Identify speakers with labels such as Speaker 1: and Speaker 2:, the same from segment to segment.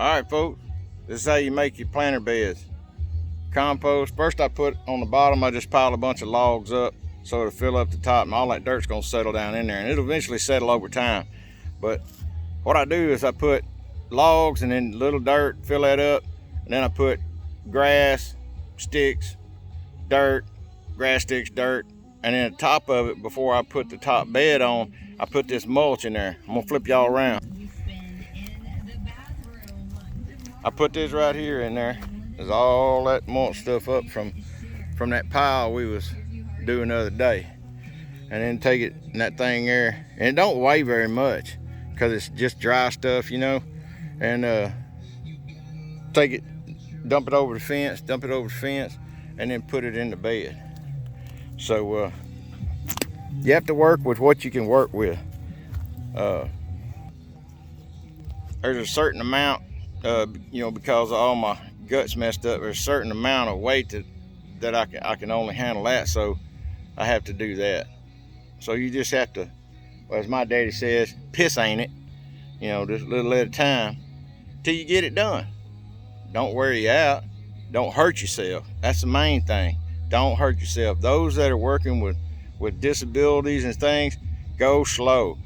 Speaker 1: All right, folks, this is how you make your planter beds. Compost. First I put on the bottom, I just pile a bunch of logs up so it'll fill up the top, and all that dirt's gonna settle down in there, and it'll eventually settle over time. But what I do is I put logs and then little dirt, fill that up, and then I put grass, sticks, dirt, grass, sticks, dirt, and then on top of it, before I put the top bed on, I put this mulch in there. I'm gonna flip y'all around. I put this right here in there. There's all that mulch stuff up from that pile we was doing the other day. And then take it in that thing there. And it don't weigh very much because it's just dry stuff, you know. And take it, dump it over the fence, and then put it in the bed. So you have to work with what you can work with. There's a certain amount, you know, because all my guts messed up, there's a certain amount of weight that I can only handle that, so I have to do that. So you just have to, well, as my daddy says, piss ain't it, you know, just a little at a time till you get it done. Don't wear you out, don't hurt yourself. That's the main thing. Don't hurt yourself. Those that are working with disabilities and things, go slow.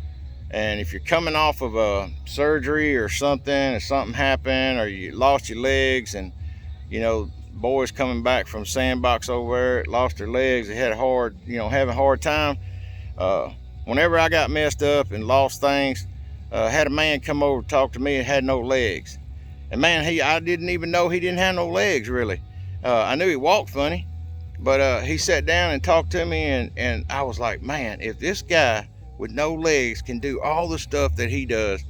Speaker 1: And if you're coming off of a surgery or something happened, or you lost your legs, and you know, boys coming back from sandbox over there lost their legs, they had a hard, you know, having a hard time. Whenever I got messed up and lost things, had a man come over to talk to me and had no legs. And man, I didn't even know he didn't have no legs really. I knew he walked funny, but he sat down and talked to me, and I was like, man, if this guy with no legs can do all the stuff that he does,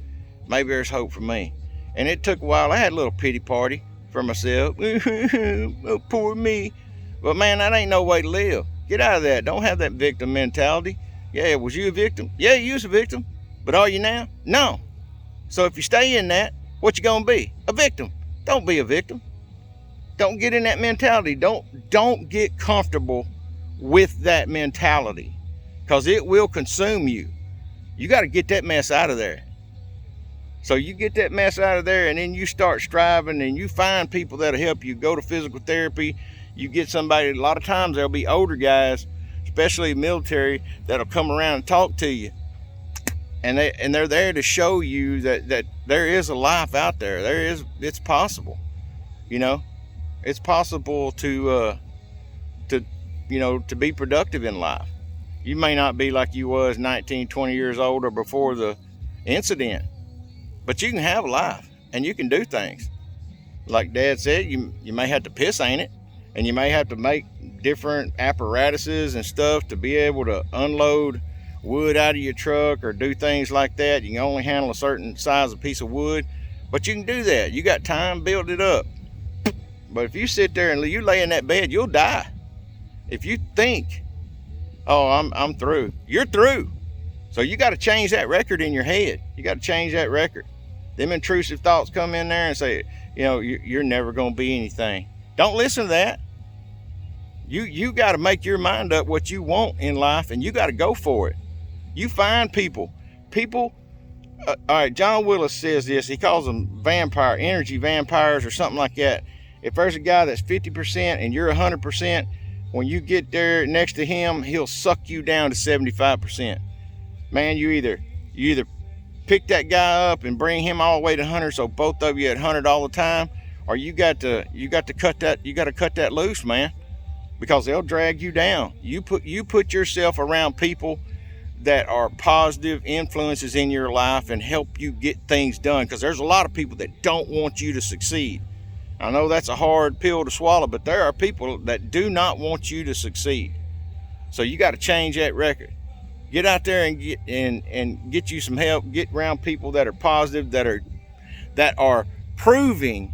Speaker 1: maybe there's hope for me. And it took a while. I had a little pity party for myself. Oh, poor me. But man, that ain't no way to live. Get out of that. Don't have that victim mentality. Yeah, was you a victim? Yeah, you was a victim. But are you now? No. So if you stay in that, what you gonna be? A victim. Don't be a victim. Don't get in that mentality. Don't get comfortable with that mentality, because it will consume you. You got to get that mess out of there. So you get that mess out of there, and then you start striving, and you find people that'll help you. Go to physical therapy. You get somebody. A lot of times there'll be older guys, especially military, that'll come around and talk to you, and they're there to show you that there is a life out there. It's possible. You know, it's possible to you know, to be productive in life. You may not be like you was 19, 20 years old or before the incident, but you can have a life and you can do things. Like Dad said, you may have to piss, ain't it? And you may have to make different apparatuses and stuff to be able to unload wood out of your truck or do things like that. You can only handle a certain size of piece of wood, but you can do that. You got time, build it up. But if you sit there and you lay in that bed, you'll die. If you think, oh, I'm through, you're through. So you got to change that record in your head. You got to change that record. Them intrusive thoughts come in there and say, you know, you're never going to be anything. Don't listen to that. You got to make your mind up what you want in life, and you got to go for it. You find people. All right, John Willis says this. He calls them energy vampires or something like that. If there's a guy that's 50% and you're 100%, when you get there next to him, he'll suck you down to 75%. Man, you either pick that guy up and bring him all the way to 100, so both of you at 100 all the time, or you got to cut that loose, man, because they'll drag you down. You put yourself around people that are positive influences in your life and help you get things done, because there's a lot of people that don't want you to succeed. I know that's a hard pill to swallow, but there are people that do not want you to succeed. So you got to change that record. Get out there and get you some help. Get around people that are positive, that are proving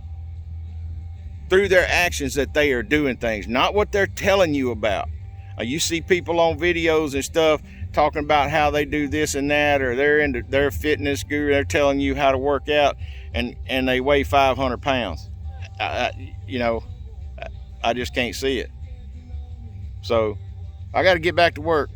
Speaker 1: through their actions that they are doing things, not what they're telling you about. You see people on videos and stuff talking about how they do this and that, or they're a fitness guru. They're telling you how to work out, and they weigh 500 pounds. You know, I just can't see it. So I got to get back to work.